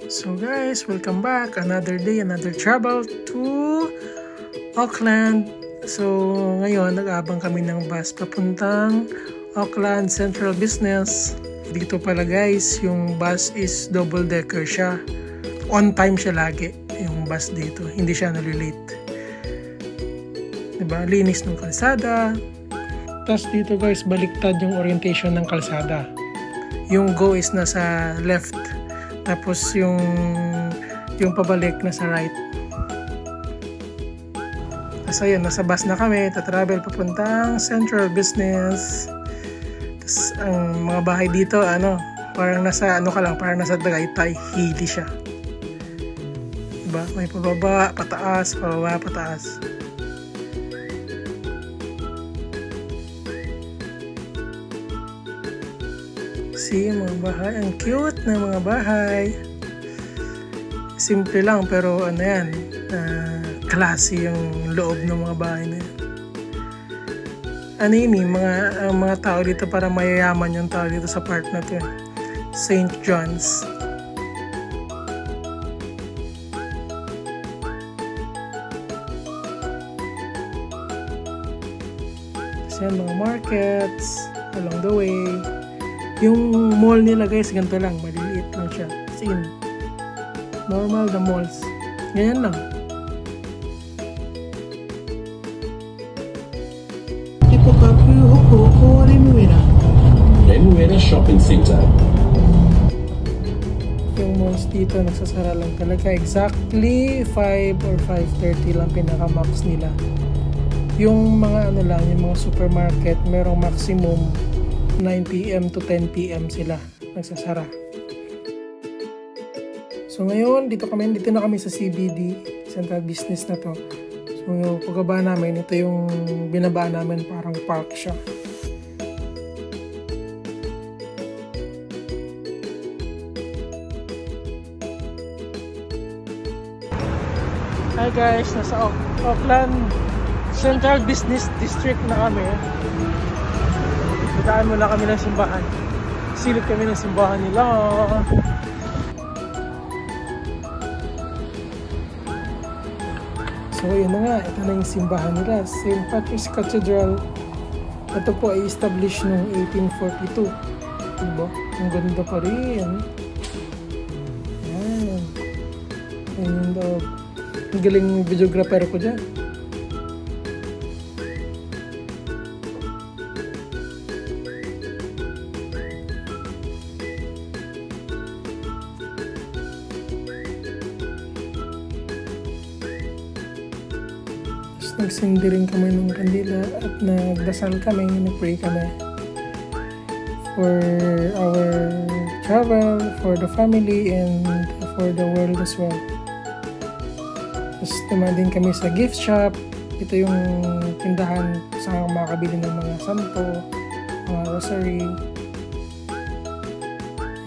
So guys, welcome back. Another day, another travel to Auckland. So ngayon, nag-aabang kami ng bus papuntang Auckland Central Business. Dito pala guys, yung bus is double-decker siya. On time siya lagi, yung bus dito. Hindi siya nalilate. Diba? Linis ng kalsada. Tapos dito guys, baliktad yung orientation ng kalsada. Yung go is nasa left. Tapos yung pabalik nasa right. Tapos ayun, nasa bus na kami. Tatravel papuntang Central Business. Tapos ang mga bahay dito, parang nasa parang nasa Tagaytay. Hili siya. Diba? May pababa, pataas, pababa, pataas. See, mga bahay. Ang cute na mga bahay. Simple lang pero classy yung loob ng mga bahay na yan. Mga tao dito para mayayaman yung tao dito sa part na to. St. John's. Kasi yan, mga markets along the way. Yung mall nila guys, ganito lang, maliliit lang siya. As in, normal na malls. Ganyan lang. Remuera Shopping Center. Yung malls dito, nagsasara lang talaga. Exactly 5 or 5:30 lang pinaka-max nila. Yung mga yung mga supermarket, merong maximum 9 PM to 10 PM sila nagsasara. So ngayon, dito na kami sa CBD, Central Business na to. So yung pagbaba namin, ito yung binaba namin, parang park siya. Hi guys, nasa Auckland Central Business District na kami. Daan muna kami ng simbahan. Silip kami ng simbahan nila. So yun na nga, ito na yung simbahan nila, St. Patrick's Cathedral. Ito po ay established noong 1842. Diba? Ang ganda pa rin. Yan. And ang galing videographer ko dyan. Nagsindi rin kami ng kandila at nagdasal kami, nag-pray kami for our travel, for the family, and for the world as well. Tapos dumadin kami sa gift shop. Ito yung tindahan sa makakabili ng mga santo, mga rosary.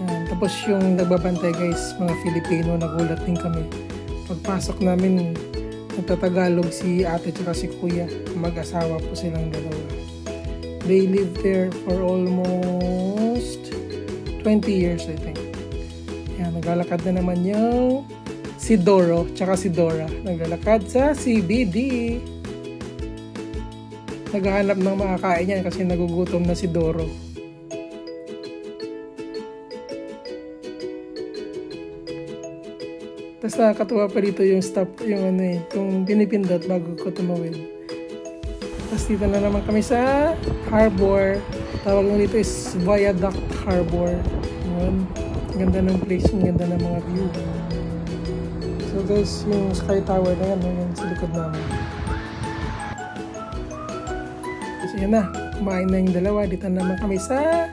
Yan. Tapos yung nagbabantay guys, mga Filipino, nagulat din kami. Pagpasok namin, nagtatagalog si ate at si kuya. Mag-asawa po silang dalawa. They lived there for almost 20 years, I think. Yan, naglalakad na naman yung si Doro tsaka si Dora. Naglalakad sa CBD. Naghahanap ng makakain yan kasi nagugutom na si Doro. Tapos nakakatuwa pa dito yung stop, yung pinipindot bago ko tumawid. Tapos dito na naman kami sa harbor. Tawag mo dito is Viaduct Harbor. Yun. Ganda ng place, ang ganda ng mga view. So guys, yung Sky Tower na yan, yung sa likod namin. Kasi yan na, kumain na yung dalawa. Dito naman kami sa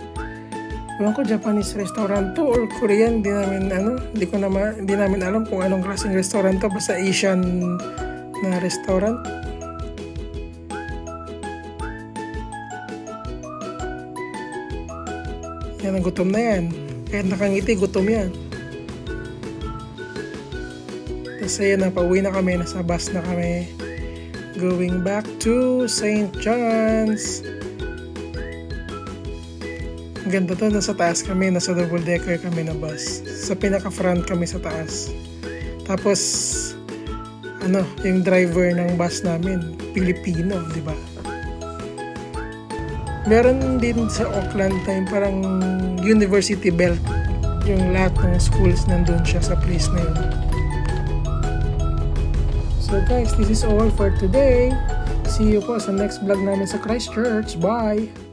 Japanese restaurant to or Korean, hindi namin alam kung anong klaseng restaurant to, basta Asian na restaurant. Yan, ang gutom na yan. Kahit nakangiti, gutom yan. Tapos ayan na, pauwi na kami, nasa bus na kami. Going back to St. John's. Ang ganda to, nasa taas kami, nasa double decker kami na bus. Sa pinaka front kami sa taas. Tapos yung driver ng bus namin, Pilipino, di ba? Meron din sa Auckland time parang University Belt. Yung lahat ng schools nandun siya sa place na yun. So guys, this is all for today. See you po sa next vlog namin sa Christchurch. Bye!